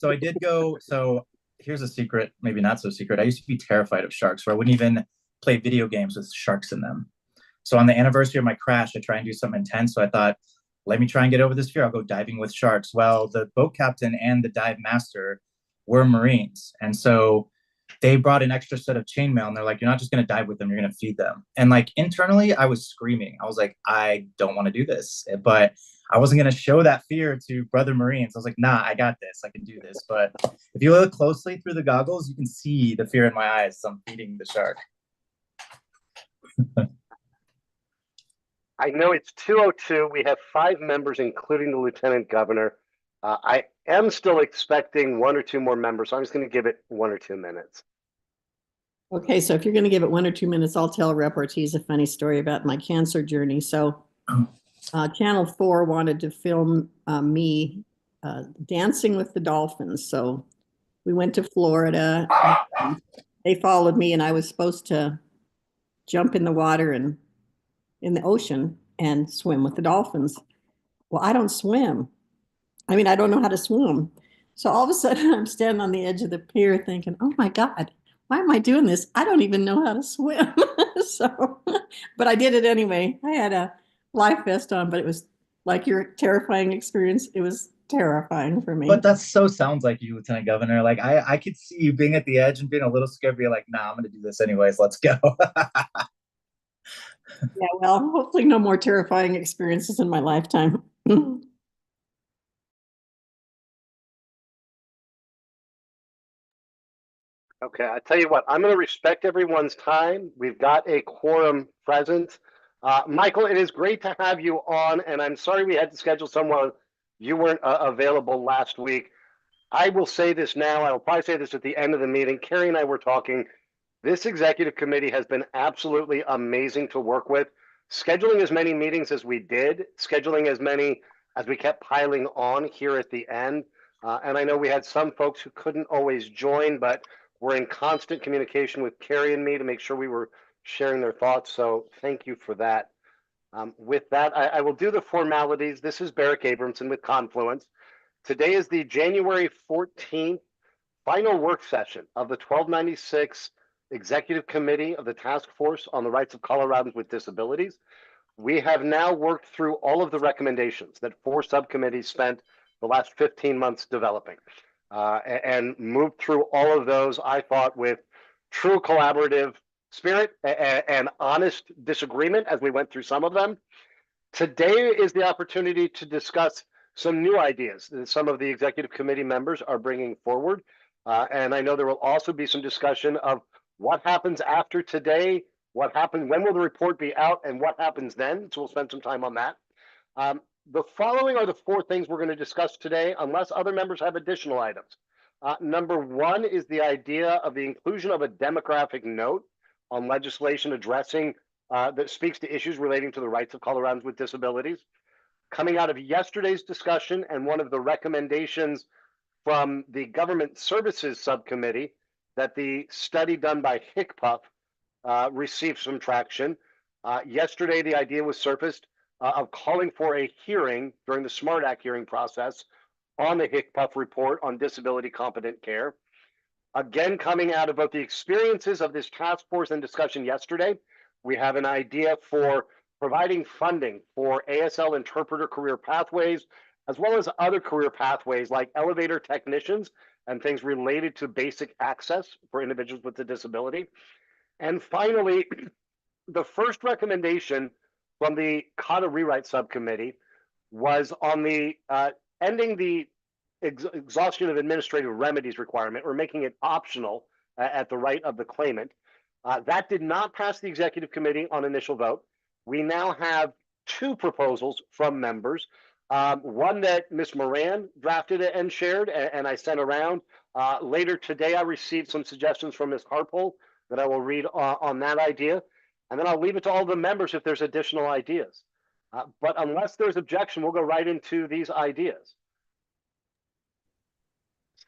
So I did go. So here's a secret, maybe not so secret. I used to be terrified of sharks, where I wouldn't even play video games with sharks in them. So on the anniversary of my crash, I try and do something intense. So I thought, let me try and get over this fear. I'll go diving with sharks. Well, the boat captain and the dive master were Marines. And so they brought an extra set of chainmail and they're like, you're not just going to dive with them, you're going to feed them. And like internally, I was screaming. I was like, I don't want to do this. But I wasn't going to show that fear to brother Marines. I was like, nah, I got this. I can do this. But if you look closely through the goggles, you can see the fear in my eyes as I'm feeding the shark. I know it's 2:02. We have 5 members, including the lieutenant governor. I am still expecting 1 or 2 more members, so I'm just going to give it 1 or 2 minutes. Okay, so if you're going to give it 1 or 2 minutes, I'll tell Rep. Ortiz a funny story about my cancer journey. So Channel 4 wanted to film me dancing with the dolphins. So we went to Florida. They followed me, and I was supposed to jump in the water and in the ocean and swim with the dolphins. Well, I don't swim. I mean, I don't know how to swim. So all of a sudden, I'm standing on the edge of the pier thinking, oh my God, why am I doing this? I don't even know how to swim. So, but I did it anyway. I had a life vest on, but it was like your terrifying experience. It was terrifying for me. But that so sounds like you, Lieutenant Governor. Like I could see you being at the edge and being a little scared, be like, nah, I'm gonna do this anyways. Let's go. Yeah, well, hopefully no more terrifying experiences in my lifetime. Okay, I tell you what, I'm going to respect everyone's time. We've got a quorum present. Michael, it is great to have you on, and I'm sorry we had to schedule someone. You weren't available last week. I will say this now. I will probably say this at the end of the meeting. Carrie and I were talking. This executive committee has been absolutely amazing to work with. Scheduling as many meetings as we did, scheduling as many as we kept piling on here at the end. And I know we had some folks who couldn't always join, but we're in constant communication with Carrie and me to make sure we were sharing their thoughts. So thank you for that. With that, I will do the formalities. This is Barrick Abramson with Confluence. Today is the January 14th final work session of the 1296 Executive Committee of the Task Force on the Rights of Coloradans with Disabilities. We have now worked through all of the recommendations that 4 subcommittees spent the last 15 months developing and moved through all of those, I thought, with true collaborative spirit and honest disagreement as we went through some of them. Today is the opportunity to discuss some new ideas that some of the executive committee members are bringing forward. And I know there will also be some discussion of what happens after today, what happens, when will the report be out, and what happens then. So we'll spend some time on that. The following are the 4 things we're going to discuss today, unless other members have additional items. Number 1 is the idea of the inclusion of a demographic note on legislation addressing that speaks to issues relating to the rights of Coloradans with disabilities. Coming out of yesterday's discussion and one of the recommendations from the Government Services Subcommittee that the study done by HCPF received some traction. Yesterday, the idea was surfaced of calling for a hearing during the SMART Act hearing process on the HCPF report on disability competent care. Again, coming out of both the experiences of this task force and discussion yesterday, we have an idea for providing funding for ASL interpreter career pathways, as well as other career pathways like elevator technicians and things related to basic access for individuals with a disability. And finally, the first recommendation from the CADA Rewrite Subcommittee was on the ending the exhaustion of administrative remedies requirement, or making it optional at the right of the claimant. That did not pass the executive committee on initial vote. We now have 2 proposals from members. One that Ms. Moran drafted and shared, and I sent around. Later today, I received some suggestions from Ms. Harpole that I will read on that idea. And then I'll leave it to all the members if there's additional ideas. But unless there's objection, we'll go right into these ideas.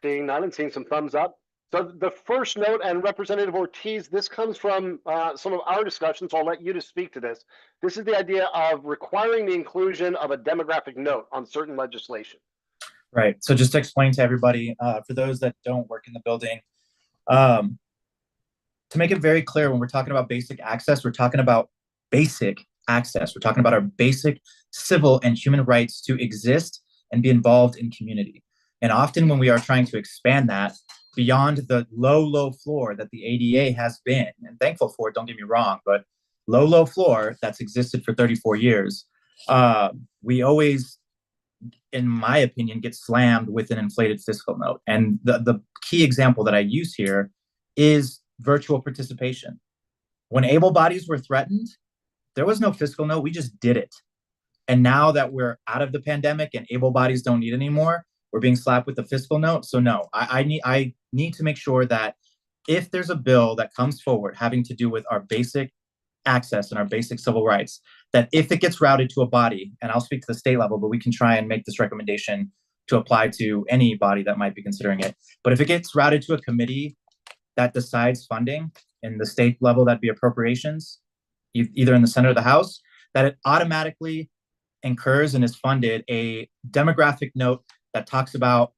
Seeing none and seeing some thumbs up. So the first note, and Representative Ortiz, this comes from some of our discussions, so I'll let you to speak to this. This is the idea of requiring the inclusion of a demographic note on certain legislation. Right. So just to explain to everybody, for those that don't work in the building, um, to make it very clear, when we're talking about basic access, we're talking about basic access. We're talking about our basic civil and human rights to exist and be involved in community. And often when we are trying to expand that beyond the low floor that the ADA has been, and thankful for it, don't get me wrong, but low floor that's existed for 34 years, we always, in my opinion, get slammed with an inflated fiscal note. And the key example that I use here is virtual participation. When able bodies were threatened, there was no fiscal note. We just did it. And now that we're out of the pandemic and able bodies don't need anymore, we're being slapped with the fiscal note. So no, I need to make sure that if there's a bill that comes forward having to do with our basic access and our basic civil rights, that if it gets routed to a body, and I'll speak to the state level, but we can try and make this recommendation to apply to any body that might be considering it. But if it gets routed to a committee that decides funding, in the state level, that'd be appropriations, either in the Senate or the House, that it automatically incurs and is funded a demographic note that talks about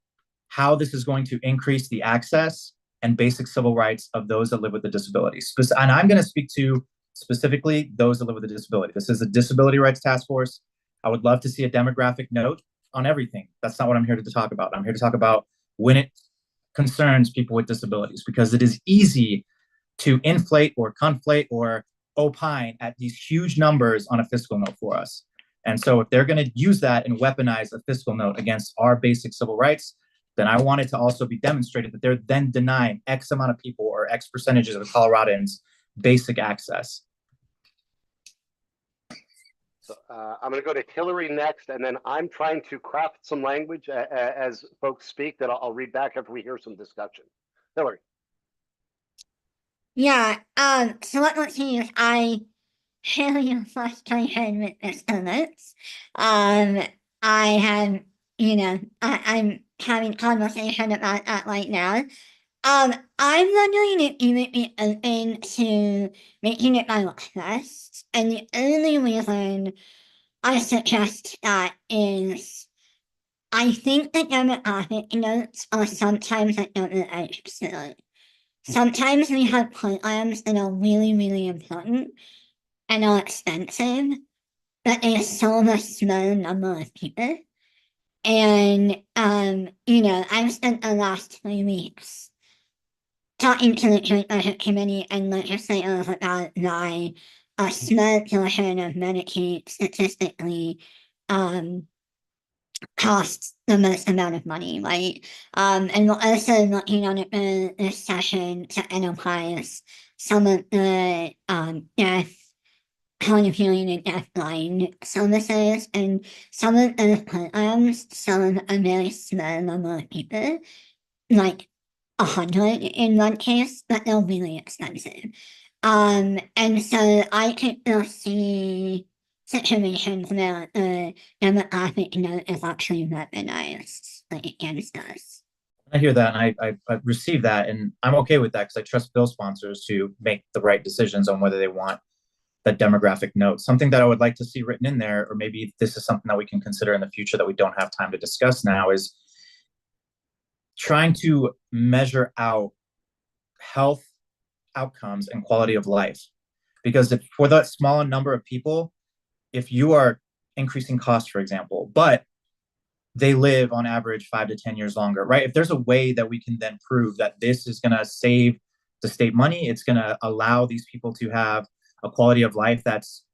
how this is going to increase the access and basic civil rights of those that live with a disability. And I'm going to speak to specifically those that live with a disability. This is a disability rights task force. I would love to see a demographic note on everything. That's not what I'm here to talk about. I'm here to talk about when it concerns people with disabilities, because it is easy to inflate or conflate or opine at these huge numbers on a fiscal note for us. And so if they're going to use that and weaponize a fiscal note against our basic civil rights, then I want it to also be demonstrated that they're then denying X amount of people or X percentages of Coloradans basic access. So, I'm going to go to Hillary next, and then I'm trying to craft some language as folks speak that I'll read back after we hear some discussion. Hillary. Yeah, so what we'll see is I share your frustration with the students. I have, I'm having conversation about that right now. I'm wondering if you would be open to making it by request, and the only reason I suggest that is I think the demographic notes are sometimes a double-edged sword. Sometimes we have programs that are really important and are expensive, but they serve a small number of people. And, I've spent the last 3 weeks talking to the Joint Budget Committee and legislators about why a small portion of Medicaid statistically costs the most amount of money, right? And we're also looking on this session to enterprise some of the death, healing and death line services, and some of those programs serve a very small number of people, like 100 in one case, but they're really expensive. And so I could see situations where the demographic note is actually weaponized against us. I hear that, and I receive that, and I'm okay with that because I trust bill sponsors to make the right decisions on whether they want that demographic note. Something that I would like to see written in there, or maybe this is something that we can consider in the future that we don't have time to discuss now, is trying to measure out health outcomes and quality of life. Because if for that small number of people, if you are increasing costs, for example, but they live on average 5 to 10 years longer, right? If there's a way that we can then prove that this is going to save the state money, it's going to allow these people to have a quality of life that's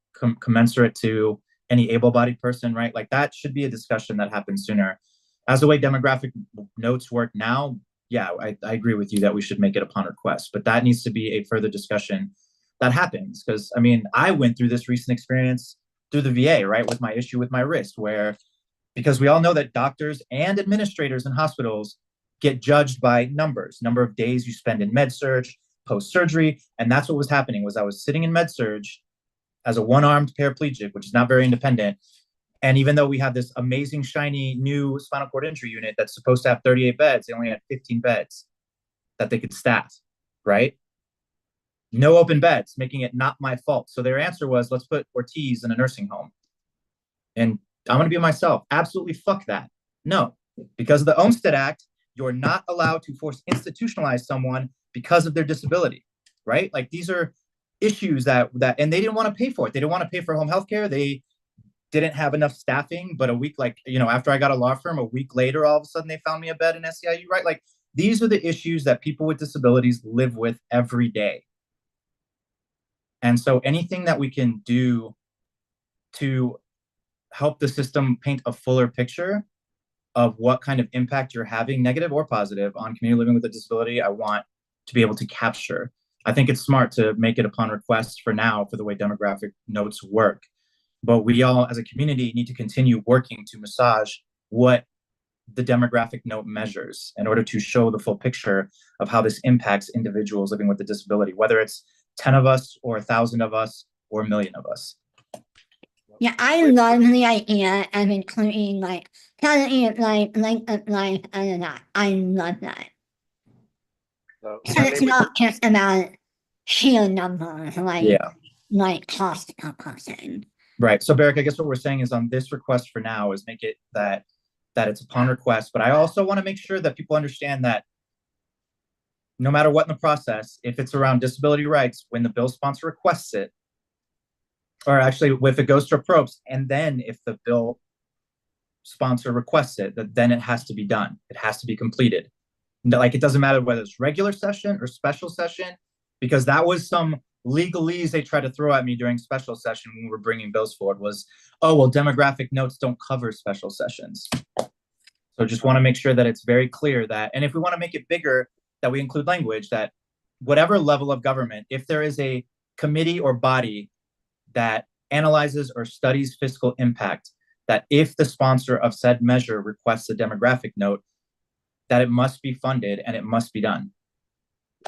commensurate to any able-bodied person, right? Like that should be a discussion that happens sooner. As the way demographic notes work now, yeah, I agree with you that we should make it upon request, but that needs to be a further discussion that happens. Because I mean, I went through this recent experience through the VA, right, with my issue with my wrist, where, because we all know that doctors and administrators in hospitals get judged by numbers, number of days you spend in med surge, post-surgery. And that's what was happening. Was I was sitting in med surge as a one-armed paraplegic, which is not very independent. And even though we have this amazing, shiny new spinal cord injury unit that's supposed to have 38 beds, they only had 15 beds that they could staff, right? No open beds, making it not my fault. So their answer was, let's put Ortiz in a nursing home. And I'm going to be myself. Absolutely fuck that. No, Because of the Olmstead Act, you're not allowed to force institutionalize someone because of their disability, right? Like these are issues that and they didn't want to pay for it. They didn't want to pay for home health care. They didn't have enough staffing, but a week, like, after I got a law firm, a week later, all of a sudden they found me a bed in SEIU, right? Like these are the issues that people with disabilities live with every day. And so anything that we can do to help the system paint a fuller picture of what kind of impact you're having, negative or positive, on community living with a disability, I want to be able to capture. I think it's smart to make it upon request for now for the way demographic notes work. But we all, as a community, need to continue working to massage what the demographic note measures in order to show the full picture of how this impacts individuals living with a disability, whether it's 10 of us or 1,000 of us or 1,000,000 of us. Yeah, I love the idea of including like quality of life, length of life, and that. I love that. So, So it's not just about sheer numbers, like cost per person. Right. So Barrick, I guess what we're saying is on this request for now is make it that it's upon request. But I also want to make sure that people understand that no matter what in the process, if it's around disability rights, when the bill sponsor requests it, or actually if it goes to approps, and then if the bill sponsor requests it, then it has to be done. It has to be completed. Like it doesn't matter whether it's regular session or special session, because that was some legalese they tried to throw at me during special session when we were bringing bills forward was, oh, well, demographic notes don't cover special sessions. So just want to make sure that it's very clear that, and if we want to make it bigger, that we include language that whatever level of government, if there is a committee or body that analyzes or studies fiscal impact, that if the sponsor of said measure requests a demographic note, that it must be funded and it must be done.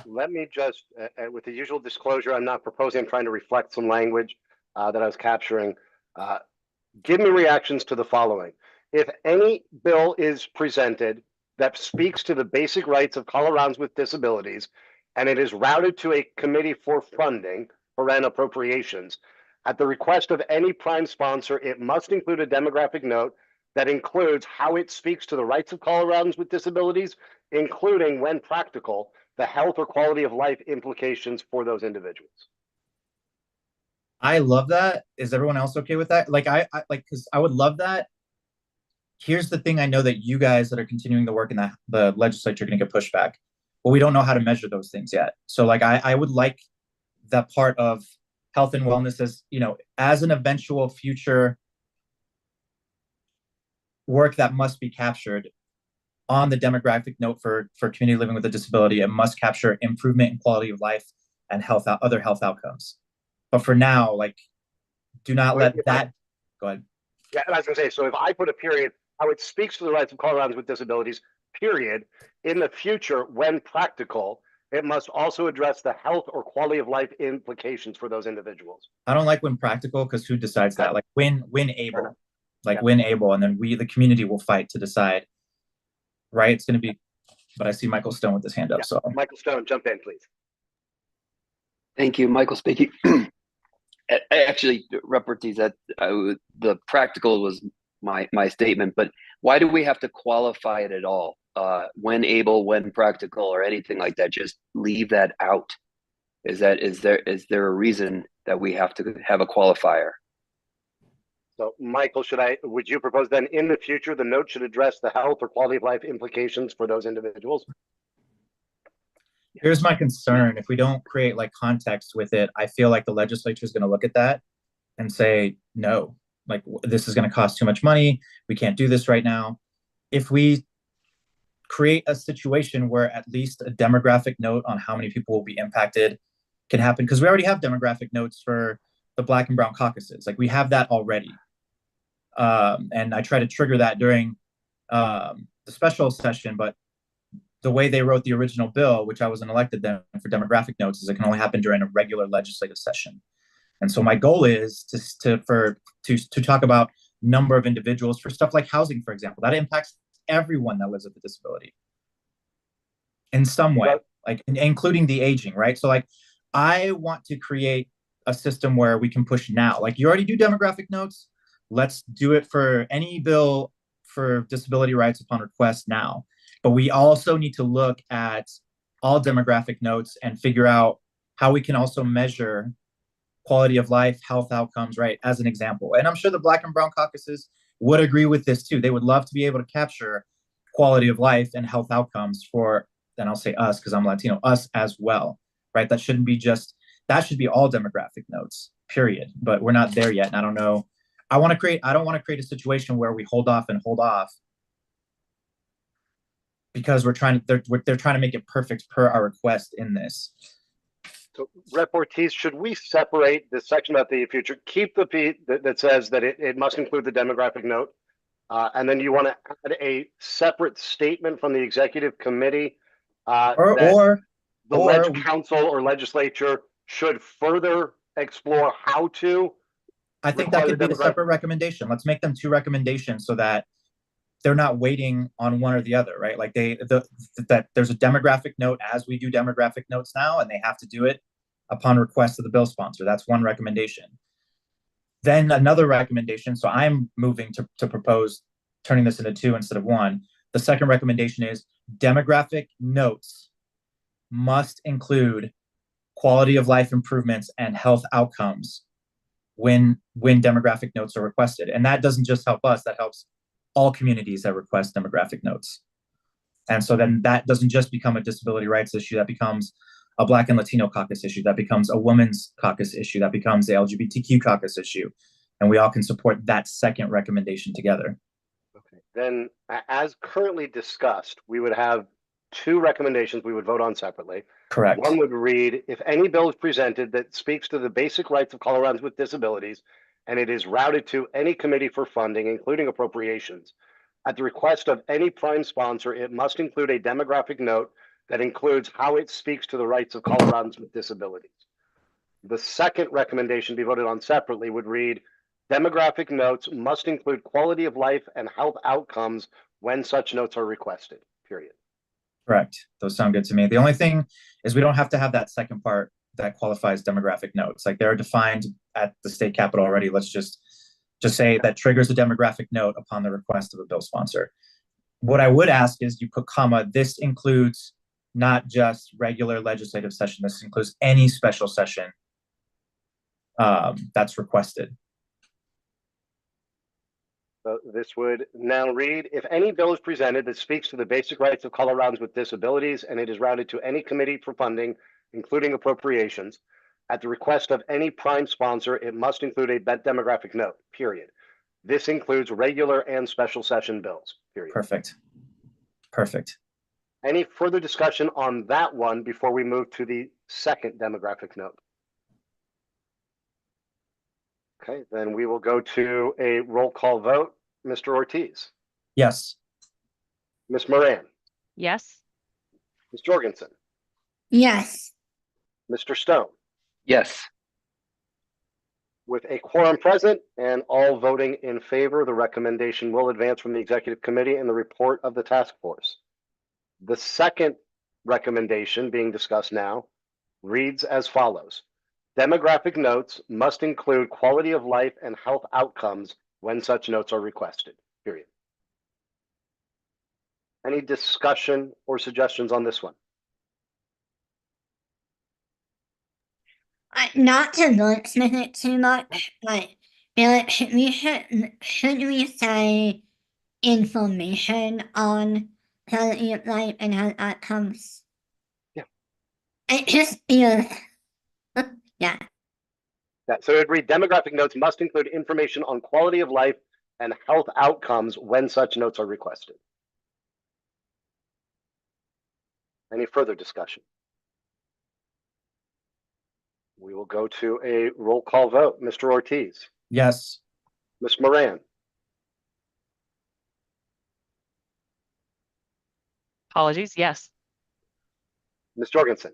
Let me just, with the usual disclosure, I'm not proposing, I'm trying to reflect some language that I was capturing. Give me reactions to the following. If any bill is presented that speaks to the basic rights of Coloradans with disabilities, and it is routed to a committee for funding, for appropriations, at the request of any prime sponsor, it must include a demographic note that includes how it speaks to the rights of Coloradans with disabilities, including, when practical, the health or quality of life implications for those individuals. I love that. Is everyone else okay with that? Like, I because I would love that. Here's the thing. I know that you guys that are continuing the work in the legislature are going to get pushback, but we don't know how to measure those things yet. So like, I would like that part of health and wellness as, as an eventual future work that must be captured on the demographic note for community living with a disability. It must capture improvement in quality of life and other health outcomes. But for now, like, do not let that go ahead. Yeah, and I was going to say, so if I put a period, how it speaks to the rights of Coloradans with disabilities, period, in the future, when practical, it must also address the health or quality of life implications for those individuals. I don't like when practical, because who decides that? Like when able, when able, and then we, the community, will fight to decide. Right? It's going to be, but I see Michael Stone with his hand up. Yeah. So Michael Stone, jump in, please. Thank you, Michael speaking. Actually, Rep. Ortiz, that the practical was my statement, but why do we have to qualify it at all? When able, when practical, or anything like that? Just leave that out. Is there a reason that we have to have a qualifier? So, Michael, would you propose then in the future the note should address the health or quality of life implications for those individuals? Here's my concern. If we don't create like context with it, I feel like the legislature is going to look at that and say, no, like this is going to cost too much money. We can't do this right now. If we create a situation where at least a demographic note on how many people will be impacted can happen, because we already have demographic notes for the Black and Brown caucuses. Like we have that already. And I try to trigger that during the special session, but the way they wrote the original bill, which I wasn't elected then, for demographic notes, is it can only happen during a regular legislative session. And so my goal is to talk about number of individuals for stuff like housing, for example. That impacts everyone that lives with a disability in some way, like including the aging, right? So like I want to create a system where we can push now. Like you already do demographic notes. Let's do it for any bill for disability rights upon request now, but we also need to look at all demographic notes and figure out how we can also measure quality of life, health outcomes, right? As an example. And I'm sure the Black and Brown caucuses would agree with this too. They would love to be able to capture quality of life and health outcomes for, then I'll say us because I'm Latino, us as well, right? That shouldn't be just, that should be all demographic notes, period. But we're not there yet. And I don't know. I don't want to create a situation where we hold off because they're trying to make it perfect per our request in this. So, Rep. Ortiz, should we separate this section about the future? Keep the P that says that it must include the demographic note, and then you want to add a separate statement from the executive committee that the council or legislature should further explore how to. I think that could be a separate recommendation. Let's make them 2 recommendations so that they're not waiting on one or the other, right? Like that there's a demographic note as we do demographic notes now, and they have to do it upon request of the bill sponsor. That's one recommendation. Then another recommendation. So I'm moving to propose turning this into 2 instead of 1. The second recommendation is demographic notes must include quality of life improvements and health outcomes when demographic notes are requested. And that doesn't just help us, that helps all communities that request demographic notes. And so then that doesn't just become a disability rights issue, that becomes a Black and Latino caucus issue, that becomes a women's caucus issue, that becomes the LGBTQ caucus issue. And we all can support that second recommendation together. Okay. Then, as currently discussed, we would have 2 recommendations we would vote on separately. Correct. One would read, if any bill is presented that speaks to the basic rights of Coloradans with disabilities, and it is routed to any committee for funding, including appropriations, at the request of any prime sponsor, it must include a demographic note that includes how it speaks to the rights of Coloradans with disabilities. The second recommendation to be voted on separately would read, demographic notes must include quality of life and health outcomes when such notes are requested, period. Correct. Those sound good to me. The only thing is we don't have to have that second part that qualifies demographic notes. Like they're defined at the state capitol already. Let's just say that triggers a demographic note upon the request of a bill sponsor. What I would ask is you put comma, this includes not just regular legislative session, this includes any special session that's requested. So this would now read, if any bill is presented that speaks to the basic rights of Coloradans with disabilities and it is routed to any committee for funding, including appropriations, at the request of any prime sponsor, it must include a demographic note, period. This includes regular and special session bills, period. Perfect. Perfect. Any further discussion on that one before we move to the second demographic note? Okay, then we will go to a roll call vote. Mr. Ortiz. Yes. Ms. Moran. Yes. Ms. Jorgensen. Yes. Mr. Stone. Yes. With a quorum present and all voting in favor, the recommendation will advance from the executive committee and the report of the task force. The second recommendation being discussed now reads as follows. Demographic notes must include quality of life and health outcomes when such notes are requested, period. Any discussion or suggestions on this one? Not to wordsmith it too much, but should we say information on quality of life and health outcomes? Yeah. It just feels, yeah. So it would read, demographic notes must include information on quality of life and health outcomes when such notes are requested. Any further discussion? We will go to a roll call vote. Mr. Ortiz. Yes. Ms. Moran. Apologies. Yes. Ms. Jorgensen.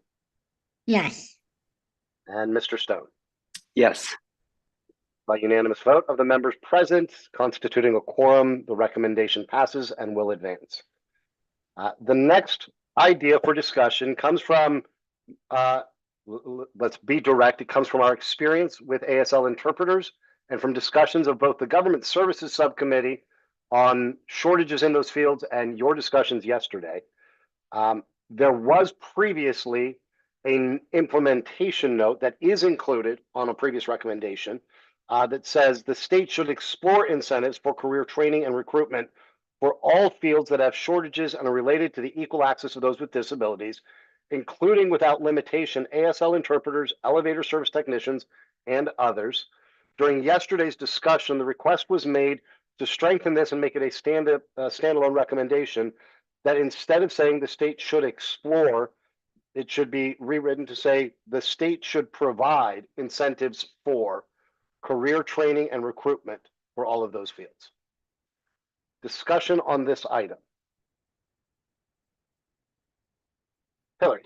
Yes. And Mr. Stone. Yes. By unanimous vote of the members present, constituting a quorum, the recommendation passes and will advance. The next idea for discussion comes from, let's be direct, it comes from our experience with ASL interpreters and from discussions of both the Government Services Subcommittee on shortages in those fields and your discussions yesterday. There was previously an implementation note that is included on a previous recommendation that says the state should explore incentives for career training and recruitment for all fields that have shortages and are related to the equal access of those with disabilities, including without limitation ASL interpreters, elevator service technicians, and others. During yesterday's discussion, the request was made to strengthen this and make it a standalone recommendation that instead of saying the state should explore, it should be rewritten to say the state should provide incentives for career training and recruitment for all of those fields. Discussion on this item. Hillary.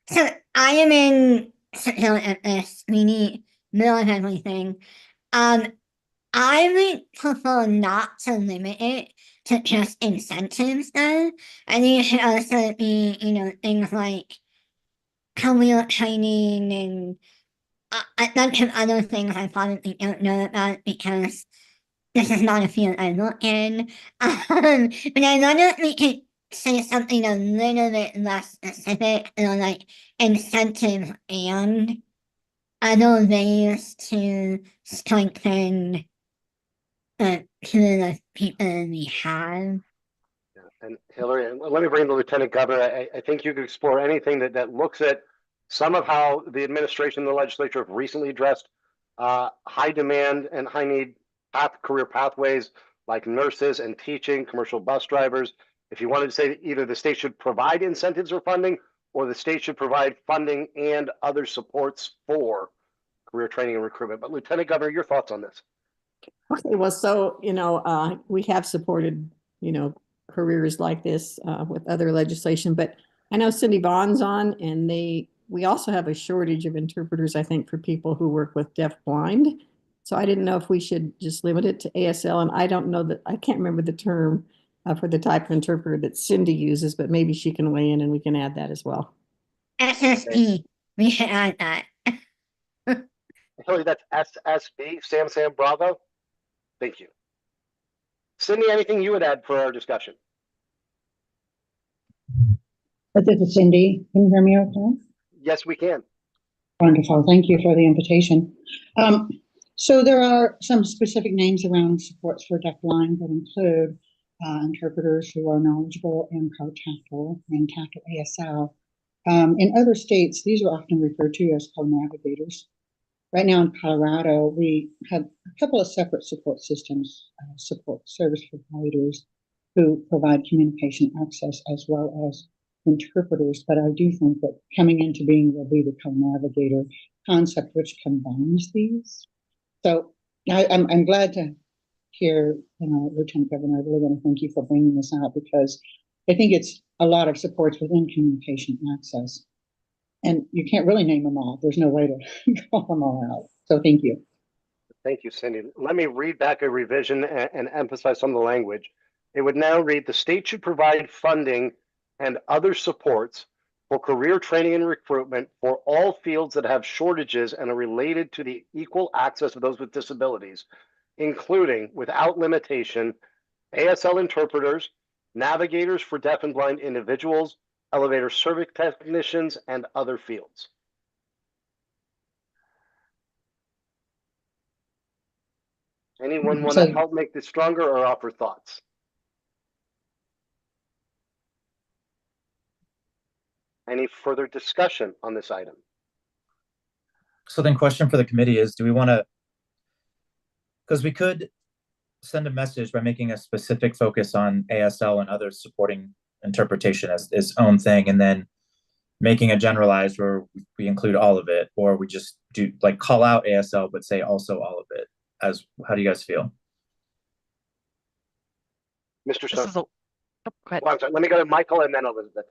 So I am in support of this. We need more of everything. I would prefer not to limit it to just incentives though. I think it should also be, things like career training and a bunch of other things I probably don't know about because this is not a field I look in. But I wonder if we could say something a little bit less specific, like incentives and other ways to strengthen the people we have. And Hillary, let me bring the Lieutenant Governor. I think you could explore anything that looks at some of how the administration and the legislature have recently addressed high demand and high need career pathways like nurses and teaching, commercial bus drivers. If you wanted to say that either the state should provide incentives or funding, or the state should provide funding and other supports for career training and recruitment. But Lieutenant Governor, your thoughts on this? Okay, well, so, we have supported, careers like this with other legislation, but I know Cindy Vaughn's on, and we also have a shortage of interpreters, I think, for people who work with deaf blind. So I didn't know if we should just limit it to ASL, and I don't know that, I can't remember the term for the type of interpreter that Cindy uses, but maybe she can weigh in and we can add that as well. SSB, we should add that. Hillary, that's SSB, Sam Bravo. Thank you. Cindy, anything you would add for our discussion? This is Cindy. Can you hear me okay? Yes, we can. Wonderful. Thank you for the invitation. So there are some specific names around supports for deafblind that include interpreters who are knowledgeable in ProTackle and Tackle ASL. In other states, these are often referred to as co-navigators. Right now in Colorado, we have a couple of separate support systems, support service providers who provide communication access as well as interpreters. But I do think that coming into being will be the co-navigator concept, which combines these. So I'm glad to hear, Lieutenant Governor, I really want to thank you for bringing this out because I think it's a lot of supports within communication access. And you can't really name them all. There's no way to call them all out. So thank you. Thank you, Cindy. Let me read back a revision and emphasize some of the language. It would now read, the state should provide funding and other supports for career training and recruitment for all fields that have shortages and are related to the equal access of those with disabilities, including, without limitation, ASL interpreters, navigators for deaf and blind individuals, elevator service technicians, and other fields. Anyone want to help make this stronger or offer thoughts? Any further discussion on this item? So then question for the committee is, do we want to, because we could send a message by making a specific focus on ASL and other supporting interpretation as its own thing, and then making a generalized where we include all of it, or we just do like call out ASL but say also all of it. How do you guys feel? Mr. Stone. Go ahead. Well, I'm sorry. Let me go to Michael and then Elizabeth.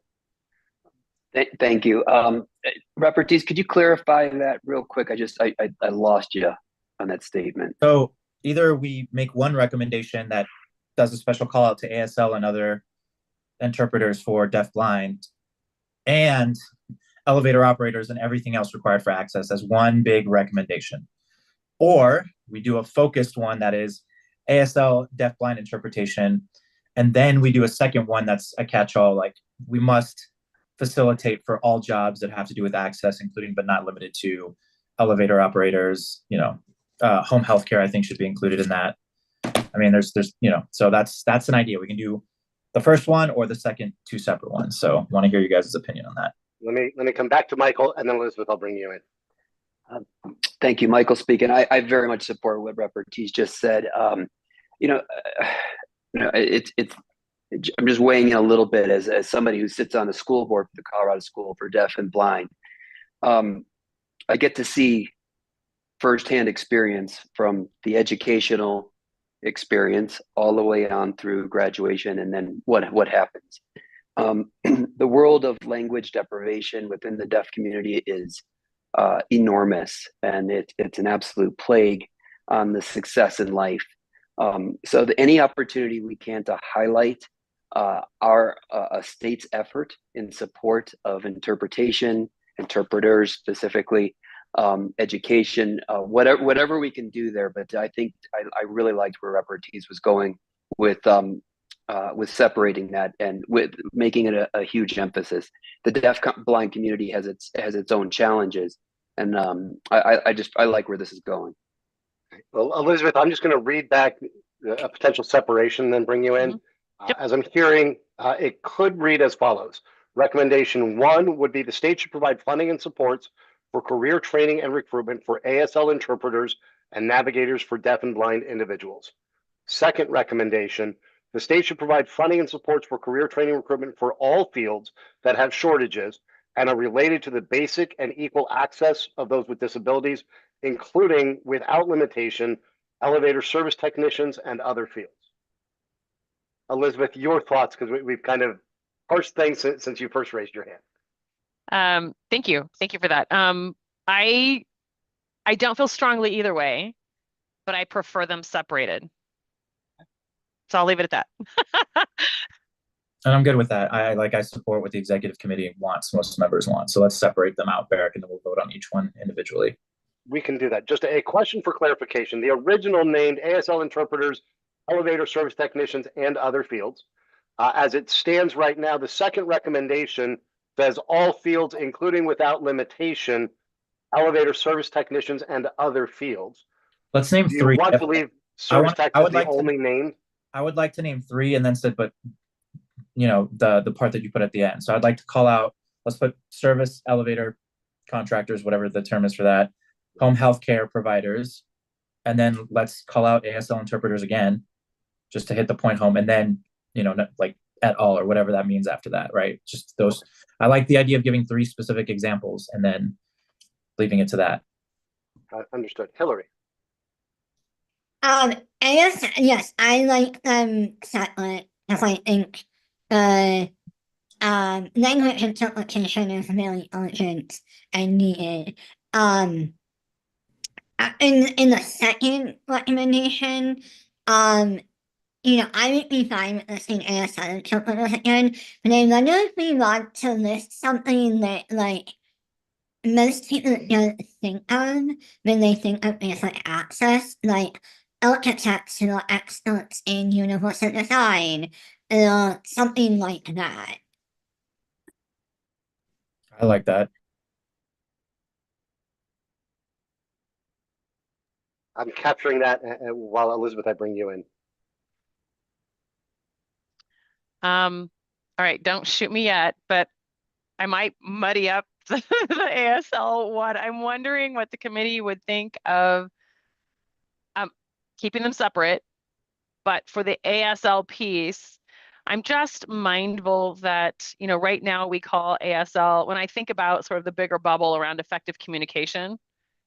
Thank you. Rep. Ortiz, could you clarify that real quick? I lost you on that statement. So either we make one recommendation that does a special call out to ASL and other interpreters for deafblind and elevator operators and everything else required for access as one big recommendation. Or we do a focused one that is ASL deafblind interpretation, and then we do a second one that's a catch-all, like we must facilitate for all jobs that have to do with access, including but not limited to elevator operators, home healthcare, I think should be included in that. I mean, there's, so that's an idea. We can do the first one or the second, two separate ones. So want to hear you guys' opinion on that. Let me come back to Michael, and then Elizabeth, I'll bring you in. Thank you, Michael speaking. I very much support what Rep. Ortiz just said. I'm just weighing in a little bit as somebody who sits on the school board for the Colorado School for Deaf and Blind. I get to see firsthand experience from the educational experience all the way on through graduation, and then what happens. The world of language deprivation within the deaf community is enormous, and it's an absolute plague on the success in life. So any opportunity we can to highlight our state's effort in support of interpretation, interpreters specifically, education, whatever we can do there. But I think I really liked where Rep. Ortiz was going with separating that and with making it a huge emphasis. The deaf blind community has its own challenges, and I like where this is going. Well, Elizabeth, I'm just going to read back a potential separation, then bring you in. Yep. As I'm hearing, it could read as follows. Recommendation 1 would be the state should provide funding and supports for career training and recruitment for ASL interpreters and navigators for deaf and blind individuals. Second recommendation, the state should provide funding and supports for career training recruitment for all fields that have shortages and are related to the basic and equal access of those with disabilities, including without limitation, elevator service technicians and other fields. Elizabeth, your thoughts, because we've kind of parsed things since you first raised your hand. Thank you for that. I don't feel strongly either way, but I prefer them separated. So I'll leave it at that. And I'm good with that. I support what the executive committee wants, most members want. So let's separate them out, Barrick, and then we'll vote on each one individually. We can do that. Just a question for clarification. The original named ASL interpreters, elevator service technicians, and other fields. As it stands right now, the second recommendation says all fields, including without limitation, elevator service technicians and other fields. Let's name Do you three. want to leave service tech as the only name? I would like to name 3 and then said, but the part that you put at the end. So I'd like to call out, let's put service, elevator, contractors, whatever the term is for that, home healthcare providers, and then let's call out ASL interpreters again, just to hit the point home, and then, like at all or whatever that means after that, right? Just those. I like the idea of giving 3 specific examples and then leaving it to that. Understood. Hillary. Yes, I like them separate because I think language interpretation is very urgent and needed. In the second recommendation, I would be fine with listing ASL interpreters again, but I wonder if we want to list something that most people don't think of when they think of basic access, like architectural excellence in universal design, or something like that. I like that. I'm capturing that while Elizabeth, I bring you in. All right, don't shoot me yet, but I might muddy up the ASL one. I'm wondering what the committee would think of keeping them separate, but for the ASL piece, I'm just mindful that, right now we call ASL, when I think about sort of the bigger bubble around effective communication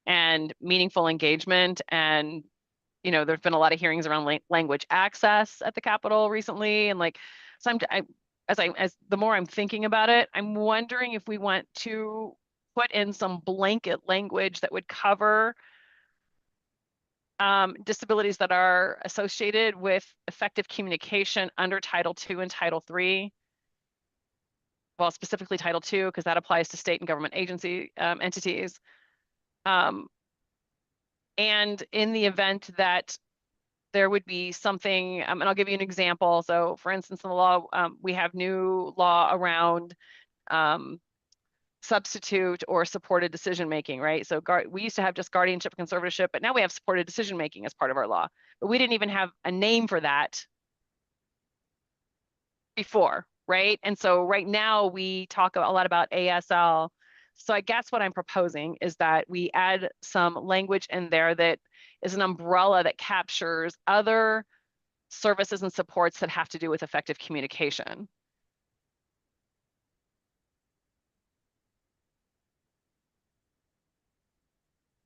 and meaningful engagement, and, there's been a lot of hearings around language access at the Capitol recently. And so as the more I'm thinking about it, I'm wondering if we want to put in some blanket language that would cover disabilities that are associated with effective communication under Title II and Title III. Well, specifically Title II, because that applies to state and government agency entities. And in the event that there would be something, and I'll give you an example. So for instance, in the law, we have new law around substitute or supported decision-making, right? So we used to have just guardianship and conservatorship, but now we have supported decision-making as part of our law. But we didn't even have a name for that before, right? And so right now we talk a lot about ASL. So I guess what I'm proposing is that we add some language in there that is an umbrella that captures other services and supports that have to do with effective communication.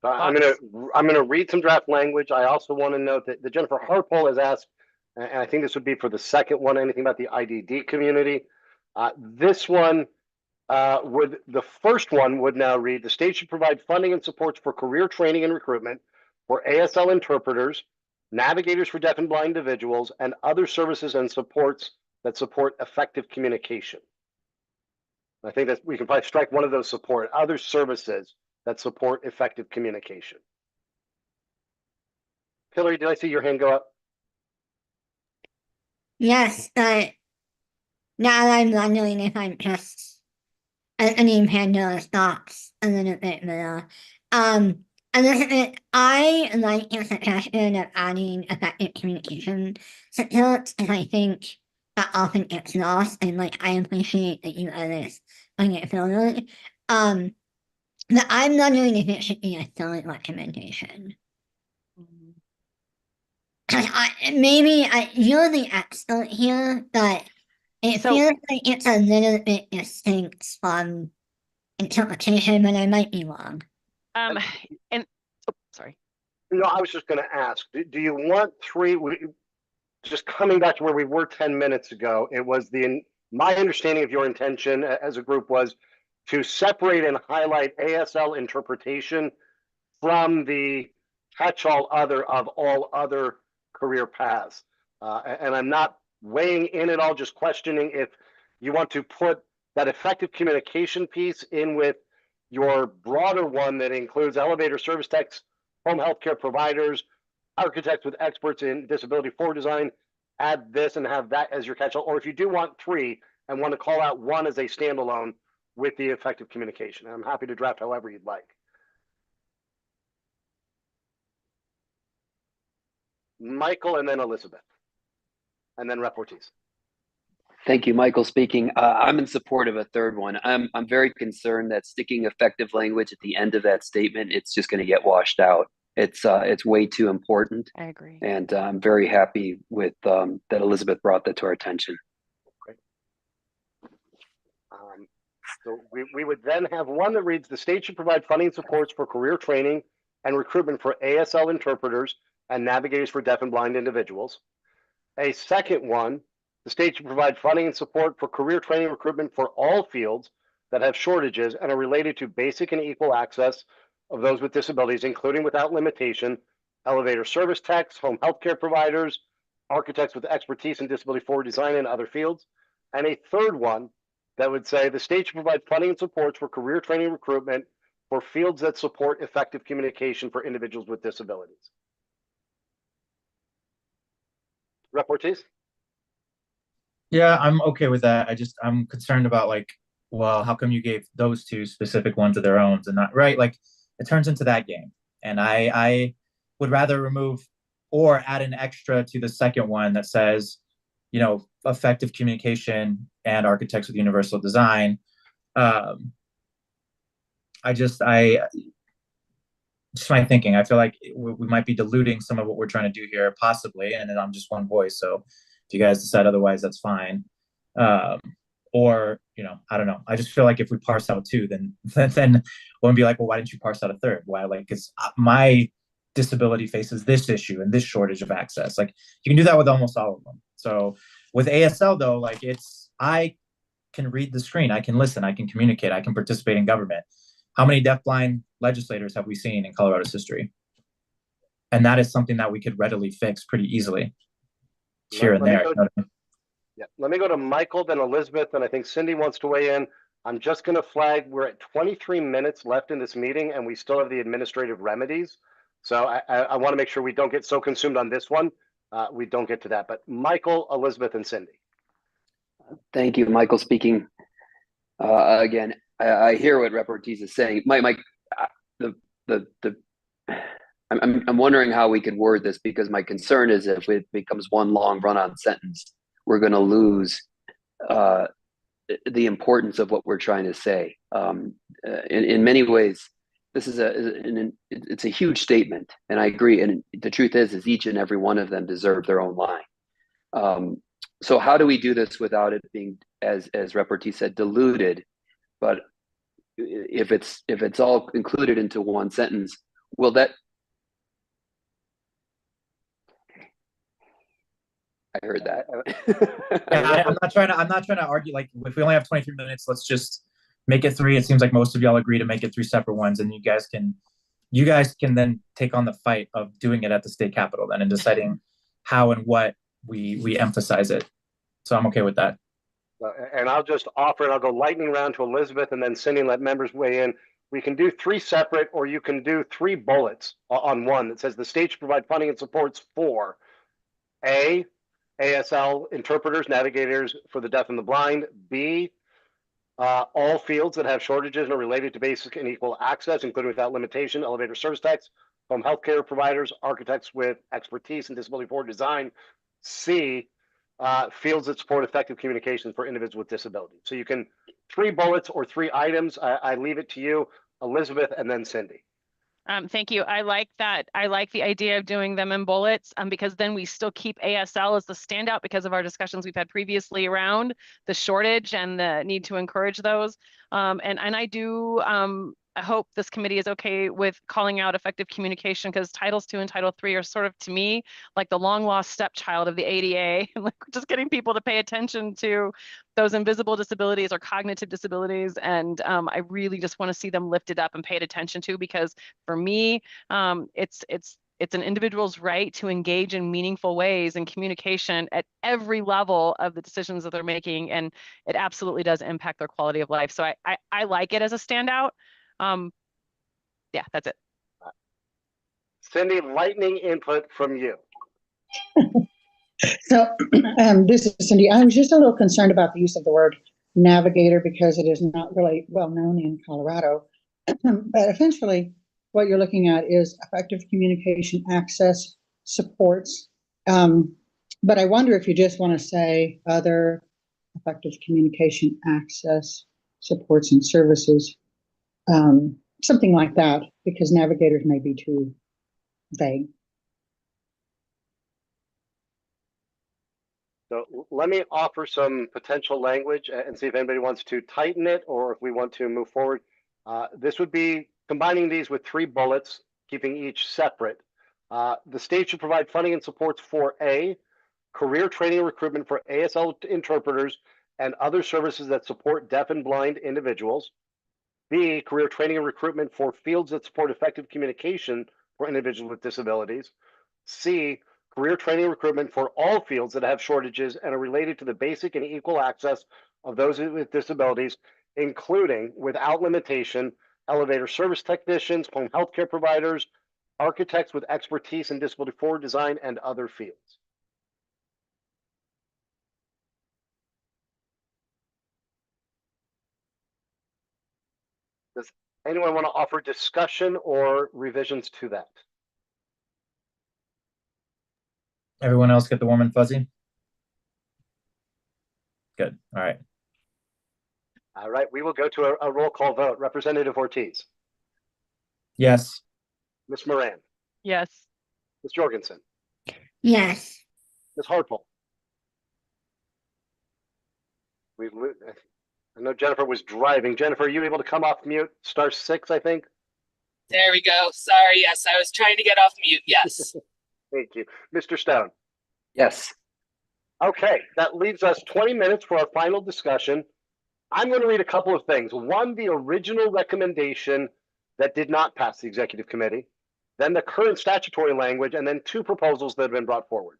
I'm gonna read some draft language. I also want to note that Jennifer Harpole has asked, and I think this would be for the second one, anything about the IDD community. This one the first one would now read: the state should provide funding and supports for career training and recruitment for ASL interpreters, navigators for deaf and blind individuals, and other services and supports that support effective communication. I think that we can probably strike one of those: support other services that support effective communication. Hillary, did I see your hand go up? Yes, but now I'm wondering if I'm just a name handler stops a little bit more. Elizabeth, I like your suggestion of adding effective communication support, and I think that often gets lost, and I appreciate that you others bring it forward. But I'm wondering if it should be a third recommendation. Maybe you're the expert here, but it feels like it's a little bit distinct from interpretation, but I might be wrong. Sorry. No, I was just going to ask, do you want three? Just coming back to where we were 10 minutes ago, it was my understanding of your intention as a group was to separate and highlight ASL interpretation from the catch-all other of all other career paths. And I'm not weighing in at all, just questioning if you want to put that effective communication piece in with your broader one that includes elevator service techs, home healthcare providers, architects with experts in disability forward design, add this and have that as your catch-all, or if you do want three and want to call out one as a standalone with the effective communication. I'm happy to draft however you'd like. Michael and then Elizabeth, and then Rep. Ortiz. Thank you, Michael speaking. I'm in support of a third one. I'm very concerned that sticking effective language at the end of that statement, it's just going to get washed out. It's way too important. I agree. And I'm very happy with that Elizabeth brought that to our attention. Great. So we would then have one that reads: the state should provide funding and supports for career training and recruitment for ASL interpreters and navigators for deaf and blind individuals. A second one: the state should provide funding and support for career training and recruitment for all fields that have shortages and are related to basic and equal access of those with disabilities, including without limitation, elevator service techs, home healthcare providers, architects with expertise in disability forward design and other fields. And a third one that would say: the state should provide funding and supports for career training and recruitment for fields that support effective communication for individuals with disabilities. Rep. Ortiz? Yeah, I'm okay with that. I'm concerned about well, how come you gave those two specific ones of their own and not right? It turns into that game. And I would rather remove or add an extra to the second one that says, effective communication and architects with universal design. Just my thinking. I feel like we might be diluting some of what we're trying to do here, possibly. And then I'm just one voice. So if you guys decide otherwise, that's fine. Or, I don't know. I just feel like if we parse out two, then we'll be like, well, why didn't you parse out a third? Why? Because my disability faces this issue and this shortage of access. You can do that with almost all of them. So with ASL though, I can read the screen, I can listen, I can communicate, I can participate in government. How many deafblind legislators have we seen in Colorado's history? And that is something that we could readily fix pretty easily here and there. Yeah, let me go to Michael, then Elizabeth, and I think Cindy wants to weigh in. I'm just going to flag we're at 23 minutes left in this meeting, and we still have the administrative remedies. So I want to make sure we don't get so consumed on this one we don't get to that. But Michael, Elizabeth, and Cindy. Thank you, Michael speaking. Again, I hear what Rep. Ortiz is saying. I'm wondering how we could word this, because my concern is if it becomes one long run-on sentence, we're going to lose the importance of what we're trying to say. In many ways, this is it's a huge statement, and I agree. And the truth is each and every one of them deserve their own line. So how do we do this without it being, as Rep. Ortiz said, diluted? But if it's all included into one sentence, will that? I heard that. I'm not trying to argue. Like, if we only have 23 minutes, let's just make it 3. It seems like most of y'all agree to make it 3 separate ones, and you guys can then take on the fight of doing it at the state capitol then, and deciding how and what we emphasize it. So I'm okay with that. And I'll just offer, and I'll go lightning round to Elizabeth and then Cindy, and let members weigh in. We can do 3 separate, or you can do 3 bullets on one that says the state should provide funding and supports for A, ASL interpreters, navigators for the deaf and the blind. B, all fields that have shortages and are related to basic and equal access, including without limitation, elevator service techs, home healthcare providers, architects with expertise in disability forward design. C, fields that support effective communications for individuals with disabilities. So you can 3 bullets or 3 items. I leave it to you, Elizabeth, and then Cindy. Thank you. I like that. I like the idea of doing them in bullets, because then we still keep ASL as the standout because of our discussions we've had previously around the shortage and the need to encourage those. And I do I hope this committee is okay with calling out effective communication, because Titles 2 and Title 3 are sort of, to me, like the long lost stepchild of the ADA, like just getting people to pay attention to those invisible disabilities or cognitive disabilities. And I really just want to see them lifted up and paid attention to, because for me, it's an individual's right to engage in meaningful ways in communication at every level of the decisions that they're making. And it absolutely does impact their quality of life. So I like it as a standout. Yeah, that's it. Cindy, lightning input from you. So this is Cindy. I was just a little concerned about the use of the word navigator, because it is not really well known in Colorado. But essentially, what you're looking at is effective communication access supports. But I wonder if you just want to say other effective communication access supports and services, something like that, because navigators may be too vague. So let me offer some potential language and see if anybody wants to tighten it or if we want to move forward. This would be combining these with 3 bullets, keeping each separate. The state should provide funding and supports for A, career training and recruitment for ASL interpreters and other services that support deaf and blind individuals. B, career training and recruitment for fields that support effective communication for individuals with disabilities. C, career training and recruitment for all fields that have shortages and are related to the basic and equal access of those with disabilities, including, without limitation, elevator service technicians, home healthcare providers, architects with expertise in disability forward design, and other fields. Does anyone want to offer discussion or revisions to that? Everyone else get the warm and fuzzy? Good. All right. All right, we will go to a roll call vote. Representative Ortiz. Yes. Ms. Moran. Yes. Ms. Jorgensen. Yes. Ms. Hartful. I know Jennifer was driving. Jennifer, are you able to come off mute? *6, I think. There we go. Sorry. Yes, I was trying to get off mute. Yes. Thank you. Mr. Stone. Yes. Okay, that leaves us 20 minutes for our final discussion. I'm going to read a couple of things. One, the original recommendation that did not pass the executive committee, then the current statutory language, and then 2 proposals that have been brought forward.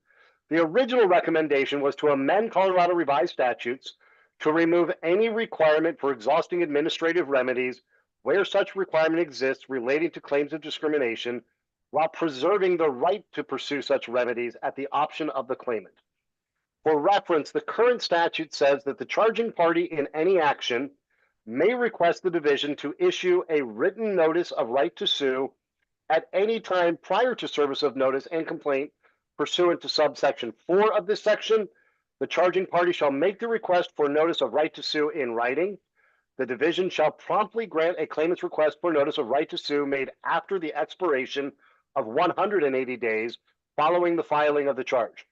The original recommendation was to amend Colorado revised statutes to remove any requirement for exhausting administrative remedies where such requirement exists relating to claims of discrimination while preserving the right to pursue such remedies at the option of the claimant. For reference, the current statute says that the charging party in any action may request the division to issue a written notice of right to sue at any time prior to service of notice and complaint pursuant to subsection 4 of this section. The charging party shall make the request for notice of right to sue in writing. The division shall promptly grant a claimant's request for notice of right to sue made after the expiration of 180 days following the filing of the charge.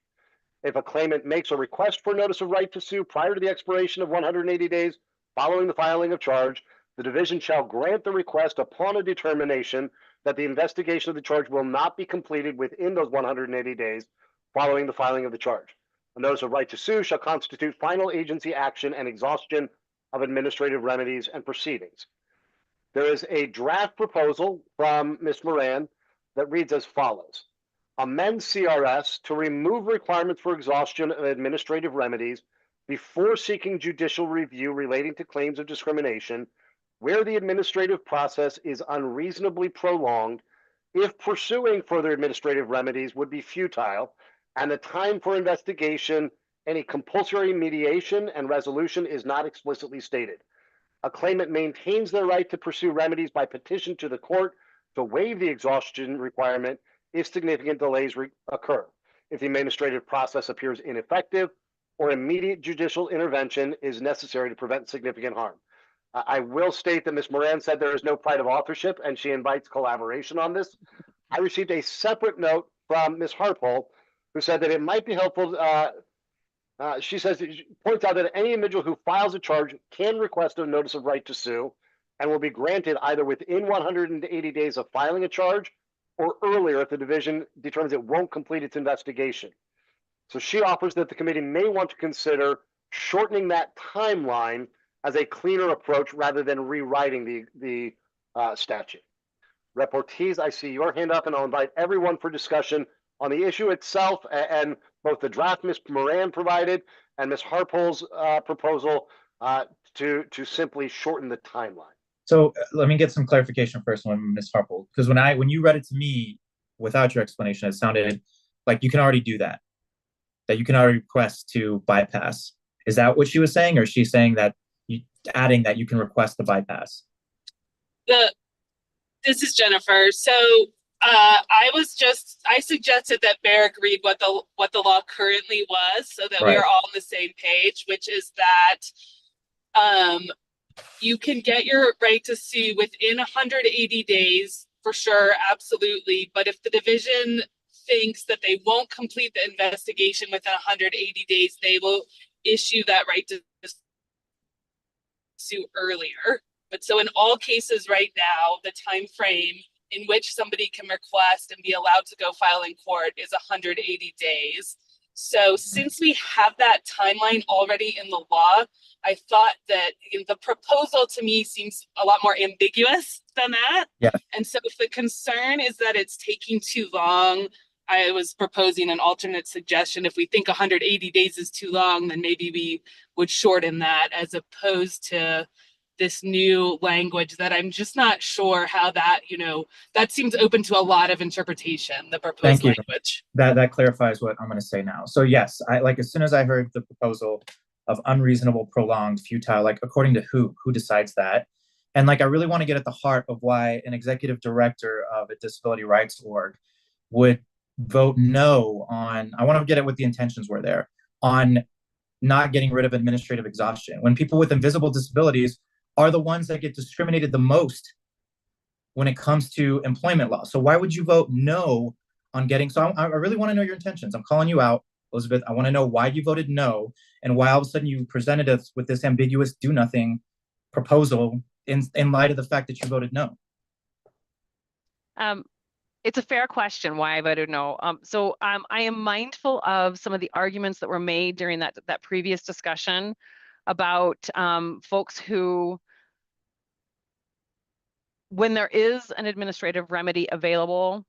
If a claimant makes a request for notice of right to sue prior to the expiration of 180 days following the filing of charge, the division shall grant the request upon a determination that the investigation of the charge will not be completed within those 180 days following the filing of the charge. A notice of right to sue shall constitute final agency action and exhaustion of administrative remedies and proceedings. There is a draft proposal from Ms. Moran that reads as follows. Amend CRS to remove requirements for exhaustion of administrative remedies before seeking judicial review relating to claims of discrimination where the administrative process is unreasonably prolonged if pursuing further administrative remedies would be futile and the time for investigation, any compulsory mediation and resolution is not explicitly stated. A claimant maintains their right to pursue remedies by petition to the court to waive the exhaustion requirement if significant delays occur, if the administrative process appears ineffective, or immediate judicial intervention is necessary to prevent significant harm. I will state that Ms. Moran said there is no pride of authorship and she invites collaboration on this. I received a separate note from Ms. Harpole who said that it might be helpful. She points out that any individual who files a charge can request a notice of right to sue and will be granted either within 180 days of filing a charge or earlier if the division determines it won't complete its investigation. So she offers that the committee may want to consider shortening that timeline as a cleaner approach rather than rewriting the statute. Rep. Ortiz, I see your hand up and I'll invite everyone for discussion on the issue itself and both the draft Ms. Moran provided and Ms. Harpole's proposal to simply shorten the timeline. So let me get some clarification first on Ms. Harpole, because when you read it to me without your explanation, it sounded like you can already do that you can already request to bypass. Is that what she was saying, or is she saying that adding that you can request the bypass? This is Jennifer. So I suggested that Barrick read what the law currently was, so that we are all on the same page, which is that you can get your right to sue within 180 days for sure, absolutely. But if the division thinks that they won't complete the investigation within 180 days, they will issue that right to sue earlier. But so in all cases right now, the time frame in which somebody can request and be allowed to go file in court is 180 days. So since we have that timeline already in the law, I thought that the proposal to me seems a lot more ambiguous than that. Yeah. And so if the concern is that it's taking too long, I was proposing an alternate suggestion. If we think 180 days is too long, then maybe we would shorten that, as opposed to this new language that I'm just not sure how that, that seems open to a lot of interpretation, the proposed language. That clarifies what I'm going to say now. So yes, as soon as I heard the proposal of unreasonable, prolonged, futile, according to who decides that? And I really want to get at the heart of why an executive director of a disability rights org would vote no on, I want to get at what the intentions were there, on not getting rid of administrative exhaustion, when people with invisible disabilities are the ones that get discriminated the most when it comes to employment law. So why would you vote no on getting, so I really want to know your intentions. I'm calling you out, Elizabeth. I want to know why you voted no and why all of a sudden you presented us with this ambiguous do nothing proposal in light of the fact that you voted no. It's a fair question why I voted no. I am mindful of some of the arguments that were made during that previous discussion about folks who, when there is an administrative remedy available,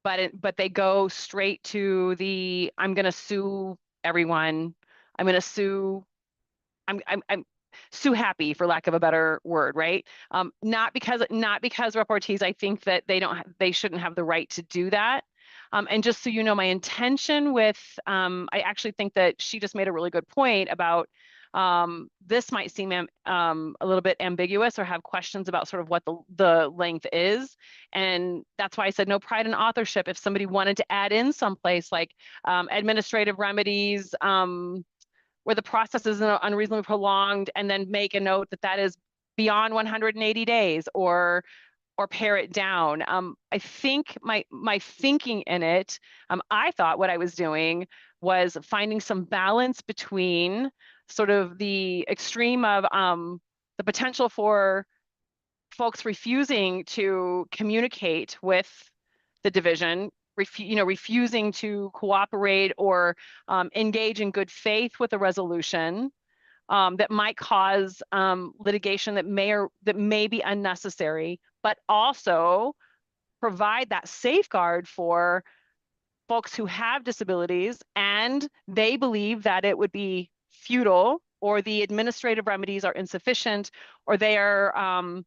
but they go straight to the, I'm going to sue everyone. I'm going to sue. sue happy, for lack of a better word, right? Not because Rep. Ortiz, I think that they shouldn't have the right to do that. And just so you know, my intention with, I actually think that she just made a really good point about this might seem a little bit ambiguous or have questions about sort of what the length is. And that's why I said no pride in authorship. If somebody wanted to add in someplace like administrative remedies, where the process is unreasonably prolonged, and then make a note that that is beyond 180 days, or pare it down. I think my thinking in it, I thought what I was doing was finding some balance between sort of the extreme of the potential for folks refusing to communicate with the division, refusing to cooperate or engage in good faith with a resolution that might cause litigation that may be unnecessary, but also provide that safeguard for folks who have disabilities and they believe that it would be futile, or the administrative remedies are insufficient, or they are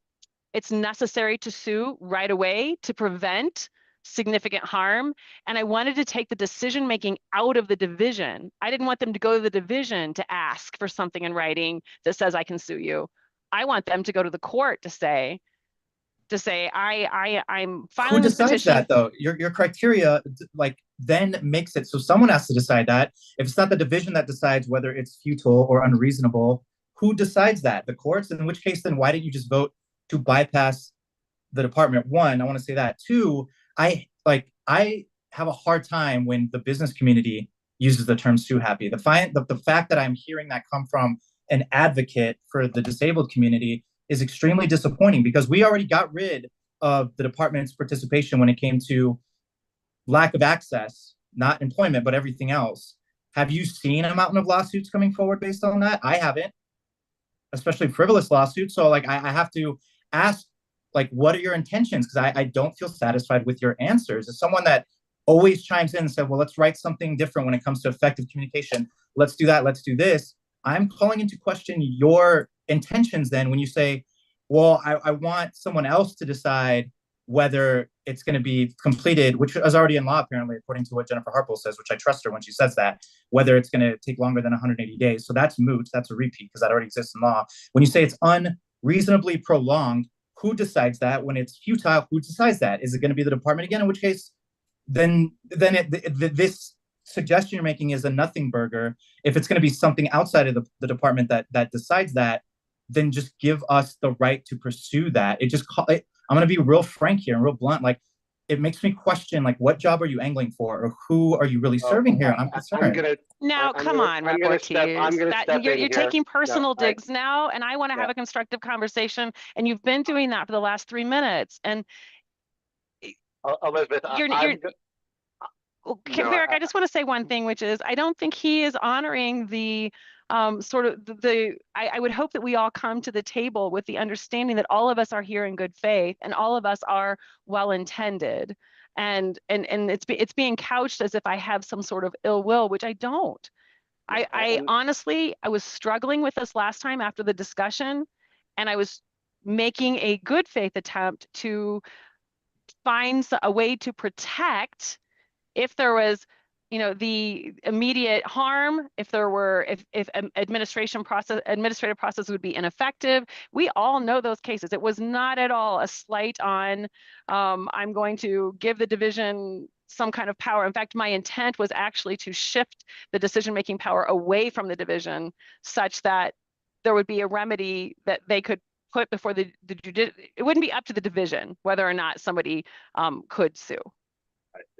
it's necessary to sue right away to prevent significant harm. And I wanted to take the decision making out of the division. I didn't want them to go to the division to ask for something in writing that says I can sue you. I want them to go to the court to say I'm filing this petition. Who decides that though? Your criteria like then makes it so someone has to decide that. If it's not the division that decides whether it's futile or unreasonable, who decides that? The courts? In which case, then why didn't you just vote to bypass the department? One, I want to say that. Two, I have a hard time when the business community uses the term sue happy. The fact that I'm hearing that come from an advocate for the disabled community is extremely disappointing, because we already got rid of the department's participation when it came to lack of access, not employment, but everything else. Have you seen a mountain of lawsuits coming forward based on that? I haven't, especially frivolous lawsuits. So like, I have to ask, like, what are your intentions? Because I don't feel satisfied with your answers. As someone that always chimes in and said, well, let's write something different when it comes to effective communication. Let's do that. Let's do this. I'm calling into question your intentions then when you say, well, I want someone else to decide whether it's going to be completed, which is already in law, apparently, according to what Jennifer Harpel says, which I trust her when she says that, whether it's going to take longer than 180 days. So that's moot. That's a repeat because that already exists in law. When you say it's unreasonably prolonged, who decides that? When it's futile, who decides that? Is it going to be the department again? In which case, then this suggestion you're making is a nothing burger. If it's going to be something outside of the department that decides that, then just give us the right to pursue that. I'm going to be real frank here and real blunt. Like, it makes me question, like, what job are you angling for, or who are you really serving here? I'm concerned. Come on, Rep. Ortiz. You're taking personal digs now, and I want to have a constructive conversation, and you've been doing that for the last 3 minutes. And Elizabeth, Barrick, I just want to say one thing, which is I don't think he is honoring the I would hope that we all come to the table with the understanding that all of us are here in good faith and all of us are well-intended. And it's being couched as if I have some sort of ill will, which I don't. I honestly, I was struggling with this last time after the discussion, and I was making a good faith attempt to find a way to protect if there was, the immediate harm, if administrative process would be ineffective. We all know those cases. It was not at all a slight on, I'm going to give the division some kind of power. In fact, my intent was actually to shift the decision-making power away from the division such that there would be a remedy that they could put before the it wouldn't be up to the division whether or not somebody could sue.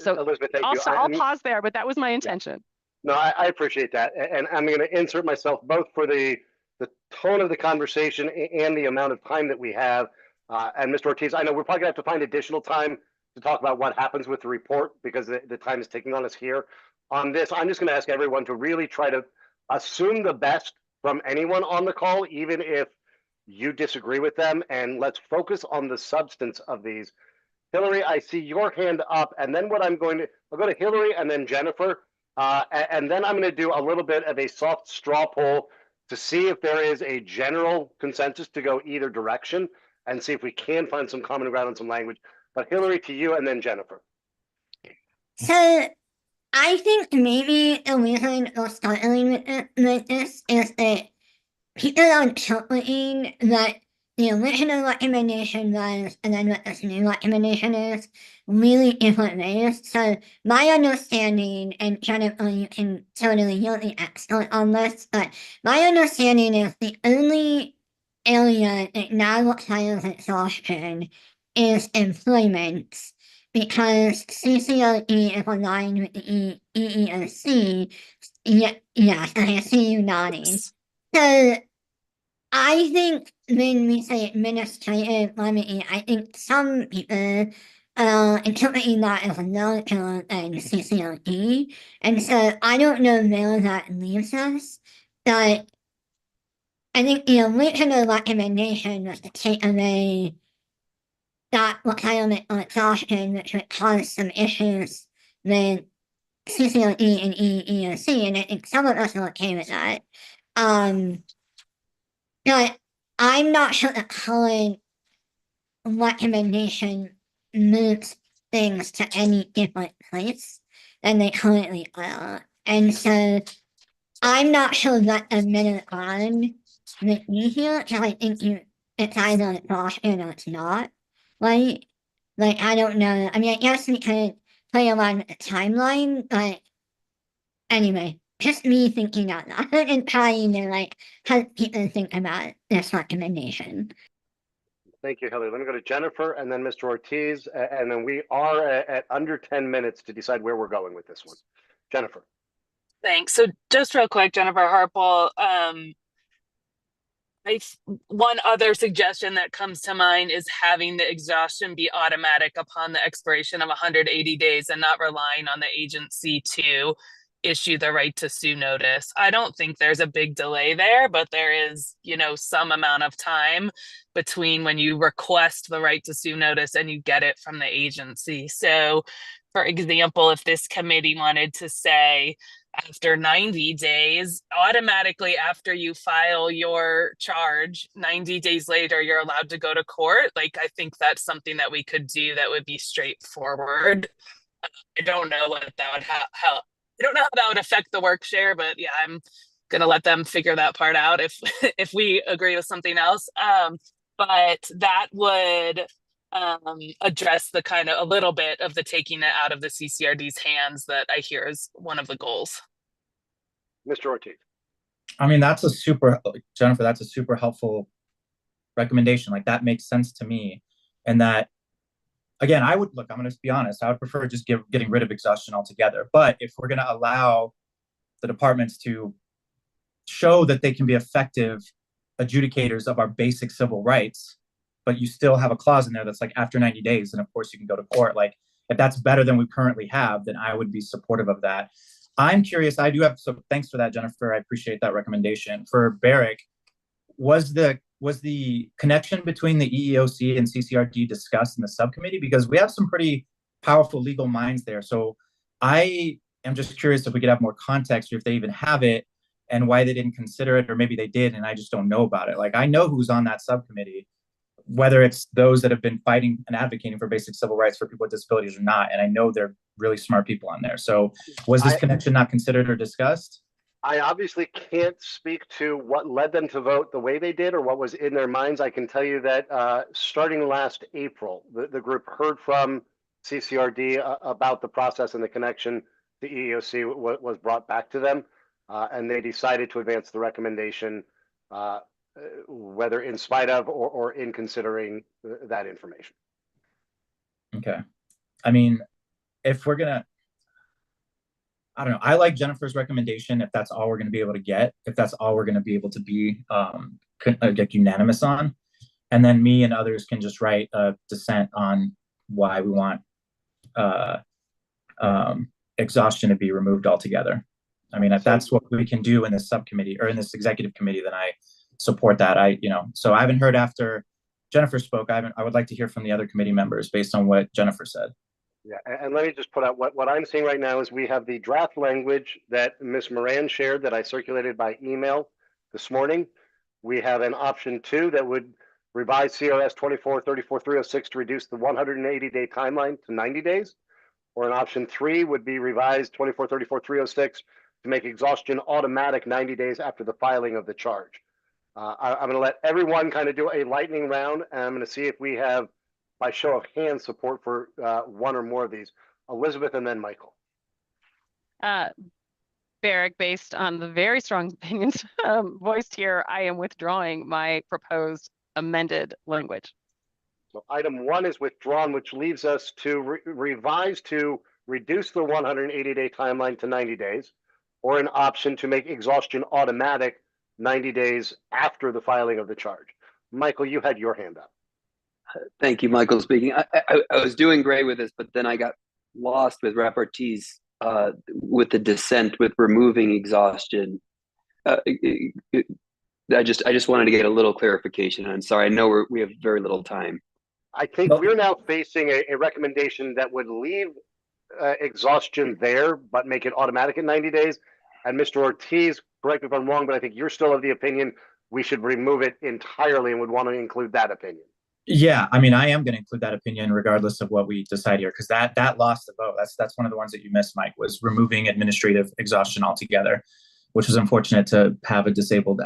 So Elizabeth, thank you. I'll pause there, but that was my intention. No, I appreciate that. And I'm going to insert myself both for the tone of the conversation and the amount of time that we have. And Mr. Ortiz, I know we're probably going to have to find additional time to talk about what happens with the report because the time is ticking on us here. On this, I'm just going to ask everyone to really try to assume the best from anyone on the call, even if you disagree with them. And let's focus on the substance of these. Hillary, I see your hand up, and then I'll go to Hillary and then Jennifer, and then I'm going to do a little bit of a soft straw poll to see if there is a general consensus to go either direction and see if we can find some common ground on some language. But Hillary, to you, and then Jennifer. So I think maybe the reason we're struggling with this is that people are interpreting that the original recommendation was, and then what this new recommendation is, really different ways. So my understanding, and Jennifer, you can totally, you're the expert on this, but my understanding is the only area that now requires exhaustion is employment, because CCRE is aligned with the EEOC. Yes, I see you nodding. So I think when we say administrative remedy, I think some people are interpreting that as larger than CCRE. And so I don't know where that leaves us, but I think the original recommendation was to take away that requirement on exhaustion, which would cause some issues with CCRE and EEOC, and I think some of us are okay with that. But I'm not sure the current recommendation moves things to any different place than they currently are. And so I'm not sure that a minute on with me here, because I think it's either exhaustion or it's not, right? Like, I don't know. I mean, I guess we could play around with the timeline, but anyway, just me thinking out loud and trying to like help people think about this recommendation. Thank you, Hillary. Let me go to Jennifer and then Mr. Ortiz, and then we are at under 10 minutes to decide where we're going with this one. Jennifer. Thanks. So just real quick, Jennifer Harpel, one other suggestion that comes to mind is having the exhaustion be automatic upon the expiration of 180 days and not relying on the agency to issue the right to sue notice. I don't think there's a big delay there, but there is, some amount of time between when you request the right to sue notice and you get it from the agency. So, for example, if this committee wanted to say, after 90 days, automatically after you file your charge, 90 days later, you're allowed to go to court. Like, I think that's something that we could do that would be straightforward. I don't know what that would how I don't know how that would affect the work share, but yeah, I'm gonna let them figure that part out if we agree with something else. But that would address the kind of a little bit of the taking it out of the CCRD's hands that I hear is one of the goals. Mr. Ortiz. I mean, Jennifer, that's a super helpful recommendation. Like, that makes sense to me. And that, again, I'm going to be honest, I would prefer just getting rid of exhaustion altogether. But if we're going to allow the departments to show that they can be effective adjudicators of our basic civil rights, but you still have a clause in there that's like after 90 days, and of course you can go to court. Like, if that's better than we currently have, then I would be supportive of that. I'm curious, so thanks for that, Jennifer. I appreciate that recommendation. For Barrick, was the connection between the EEOC and CCRD discussed in the subcommittee? Because we have some pretty powerful legal minds there. So I am just curious if we could have more context, or if they even have it, and why they didn't consider it, or maybe they did and I just don't know about it. Like, I know who's on that subcommittee, whether it's those that have been fighting and advocating for basic civil rights for people with disabilities or not. And I know they're really smart people on there. So was this connection not considered or discussed? I obviously can't speak to what led them to vote the way they did or what was in their minds. I can tell you that starting last April, the group heard from CCRD about the process, and the connection to EEOC was brought back to them. And they decided to advance the recommendation, whether in spite of or in considering that information. Okay. I mean, if we're going to, I don't know. I like Jennifer's recommendation if that's all we're going to be able to get, if that's all we're going to be able to be get unanimous on. And then me and others can just write a dissent on why we want exhaustion to be removed altogether. I mean, if that's what we can do in this subcommittee or in this executive committee, then I support that. So I haven't heard after Jennifer spoke. I would like to hear from the other committee members based on what Jennifer said. Yeah, and let me just put out what I'm seeing right now is we have the draft language that Ms. Moran shared that I circulated by email. this morning. We have an option 2 that would revise CRS 24-34-306 to reduce the 180-day timeline to 90 days. Or an option 3 would be revised 24-34-306 to make exhaustion automatic 90 days after the filing of the charge. I'm going to let everyone kind of do a lightning round, and I'm going to see if we have, by show of hands, support for one or more of these. Elizabeth and then Michael. Barrick, based on the very strong opinions voiced here, I am withdrawing my proposed amended language. So item 1 is withdrawn, which leaves us to revise to reduce the 180-day timeline to 90 days, or an option to make exhaustion automatic 90 days after the filing of the charge. Michael, you had your hand up. Thank you, Michael speaking. I was doing great with this, but then I got lost with Rep. Ortiz with the dissent with removing exhaustion. I just wanted to get a little clarification. I'm sorry, I know we have very little time. I think we're now facing a recommendation that would leave exhaustion there, but make it automatic in 90 days. And Mr. Ortiz, correct me if I'm wrong, but I think you're still of the opinion we should remove it entirely and would want to include that opinion. Yeah, I mean, I am going to include that opinion regardless of what we decide here, because that lost the vote. That's one of the ones that you missed, Mike, was removing administrative exhaustion altogether, which was unfortunate to have a disabled,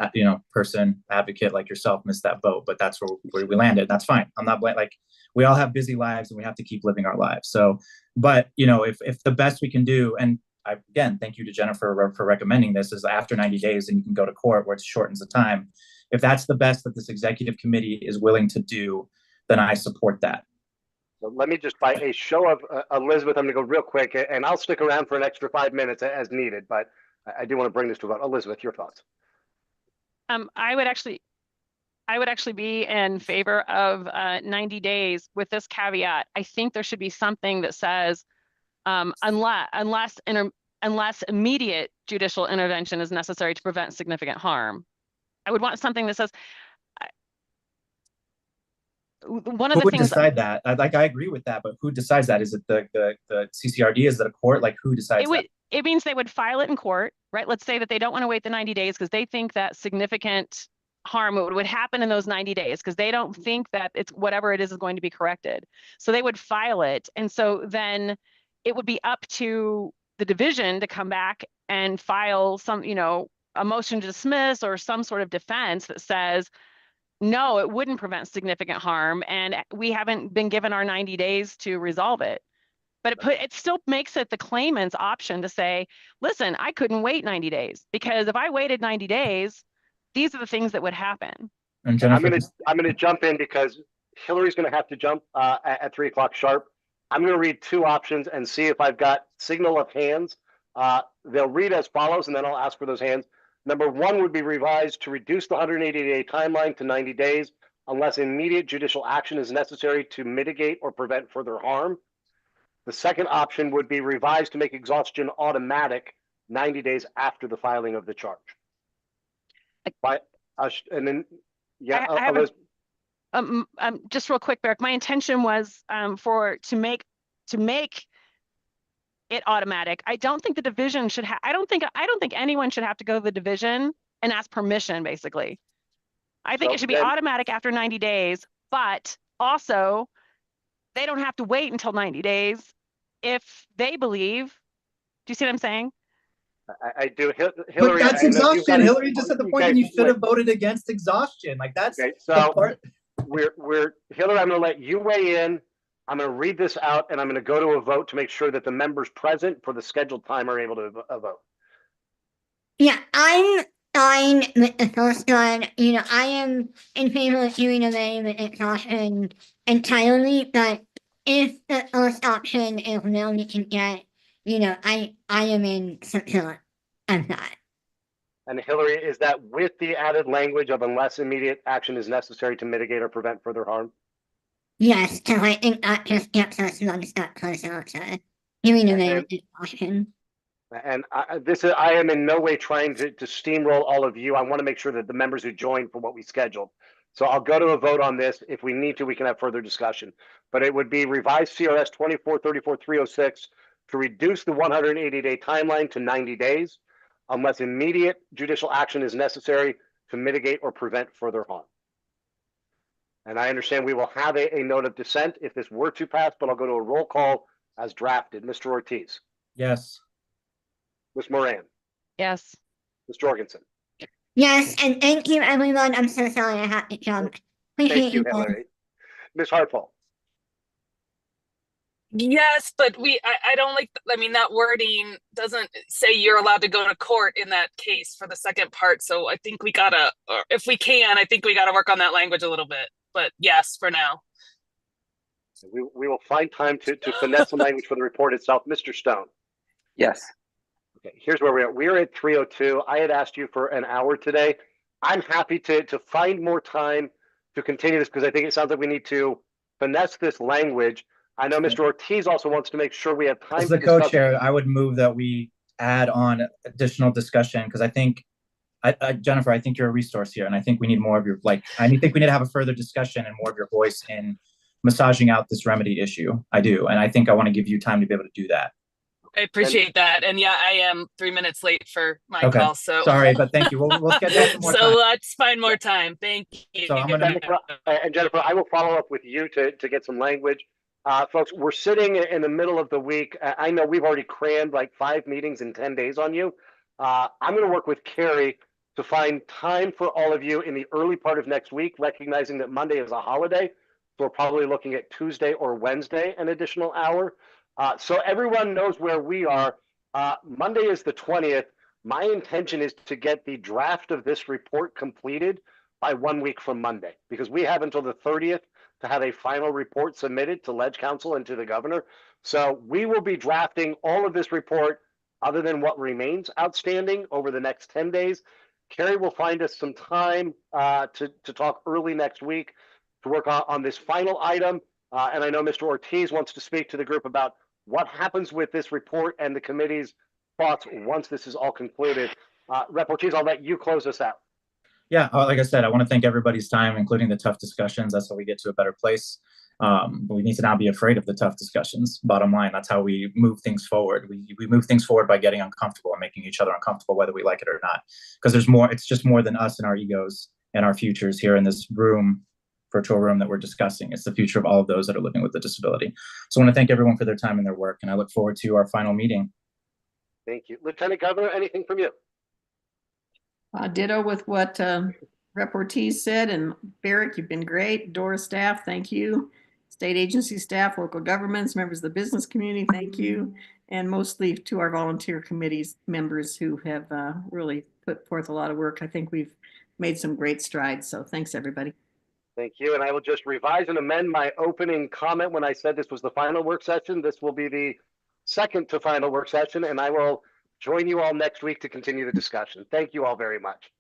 person advocate like yourself miss that vote. But that's where we landed. That's fine. I'm not like, we all have busy lives and we have to keep living our lives. So, but if the best we can do, and again, thank you to Jennifer for recommending this, is after 90 days and you can go to court where it shortens the time. If that's the best that this executive committee is willing to do, then I support that. So let me just, by a show of Elizabeth, I'm going to go real quick, and I'll stick around for an extra 5 minutes as needed, but I do want to bring this to a vote. Elizabeth, your thoughts? I would actually be in favor of 90 days with this caveat. I think there should be something that says unless immediate judicial intervention is necessary to prevent significant harm. I would want something that says one of who the would things. Decide that? I agree with that, but who decides that? Is it the CCRD? Is it a court? Like, who decides that? It means they would file it in court, right? Let's say that they don't want to wait the 90 days because they think that significant harm would happen in those 90 days because they don't think that it's whatever it is going to be corrected. So they would file it. And so then it would be up to the division to come back and file some, a motion to dismiss or some sort of defense that says, no, it wouldn't prevent significant harm, and we haven't been given our 90 days to resolve it. But it still makes it the claimant's option to say, listen, I couldn't wait 90 days because if I waited 90 days, these are the things that would happen. And Jennifer, I'm going to jump in because Hillary's going to have to jump at 3 o'clock sharp. I'm going to read 2 options and see if I've got signal of hands. They'll read as follows, and then I'll ask for those hands. Number 1 would be revised to reduce the 180-day timeline to 90 days unless immediate judicial action is necessary to mitigate or prevent further harm. The second option would be revised to make exhaustion automatic 90 days after the filing of the charge. And then, yeah, just real quick, Barrick. My intention was to make it automatic. I don't think the division should have. I don't think anyone should have to go to the division and ask permission. Basically, I think it should be automatic after 90 days. But also, they don't have to wait until 90 days if they believe. Do you see what I'm saying? I do. Hillary, but that's exhaustion. Hillary just at the point when you should have voted against exhaustion. Like that's okay. So we're Hillary. I'm going to let you weigh in. I'm going to read this out, and I'm going to go to a vote to make sure that the members present for the scheduled time are able to vote. Yeah, I'm fine with the first one. I am in favor of doing away with exhaustion entirely, but if the first option is where we can get, I am in support of that. And Hillary, is that with the added language of unless immediate action is necessary to mitigate or prevent further harm? Yes, because I think that just gets us one step closer to doing away with exhaustion. And I am in no way trying to steamroll all of you. I want to make sure that the members who joined for what we scheduled. So I'll go to a vote on this. If we need to, we can have further discussion. But it would be revised CRS 24-34-306 to reduce the 180-day timeline to 90 days unless immediate judicial action is necessary to mitigate or prevent further harm. And I understand we will have a note of dissent if this were to pass, but I'll go to a roll call as drafted. Mr. Ortiz, Yes. Ms. Moran, Yes. Ms. Jorgensen. Yes, and thank you, everyone. I'm so sorry I had to jump. Appreciate Thank you, guys. Hillary. Ms. Hartful. Yes, but I don't like, I mean, that wording doesn't say you're allowed to go to court in that case for the second part. So I think we gotta, or if we can, I think we gotta work on that language a little bit. But yes, for now. We will find time to finesse some language for the report itself. Mr. Stone. Yes. Okay, here's where we are. We're at 3:02. I had asked you for an hour today. I'm happy to find more time to continue this because I think it sounds like we need to finesse this language. I know Mr. Ortiz also wants to make sure we have time. As the to discuss- co-chair, I would move that we add on additional discussion because I think, Jennifer, I think you're a resource here, and I think we need more of your I think we need to have a further discussion and more of your voice in massaging out this remedy issue. I do, and I think I want to give you time to be able to do that. I appreciate that. And yeah, I am 3 minutes late for my Okay. call. So Sorry, but thank you. We'll schedule some more so time. let's find more time. Thank you. So I'm gonna- Jennifer, I will follow up with you to get some language. Folks, we're sitting in the middle of the week. I know we've already crammed like 5 meetings in 10 days on you. I'm going to work with Carrie to find time for all of you in the early part of next week, recognizing that Monday is a holiday. So we're probably looking at Tuesday or Wednesday, an additional hour. So everyone knows where we are. Monday is the 20th. My intention is to get the draft of this report completed by 1 week from Monday, because we have until the 30th to have a final report submitted to Ledge Council and to the governor. So we will be drafting all of this report other than what remains outstanding over the next 10 days. Carrie will find us some time to talk early next week to work on this final item. And I know Mr. Ortiz wants to speak to the group about what happens with this report and the committee's thoughts once this is all concluded. Rep. Ortiz, I'll let you close us out. Yeah, like I said, I want to thank everybody's time, including the tough discussions. That's how we get to a better place. We need to not be afraid of the tough discussions. Bottom line, that's how we move things forward. We move things forward by getting uncomfortable and making each other uncomfortable, whether we like it or not. Because there's more. It's just more than us and our egos and our futures here in this virtual room that we're discussing. It's the future of all of those that are living with a disability. So I want to thank everyone for their time and their work, and I look forward to our final meeting. Thank you. Lieutenant Governor, anything from you? Ditto with what Rep. Ortiz said, and Barrick, you've been great. DORA staff, thank you. State agency staff, local governments, members of the business community, thank you. And mostly to our volunteer committees members who have really put forth a lot of work. I think we've made some great strides. So thanks, everybody. Thank you. And I will just revise and amend my opening comment when I said this was the final work session. This will be the second to final work session, and I will join you all next week to continue the discussion. Thank you all very much.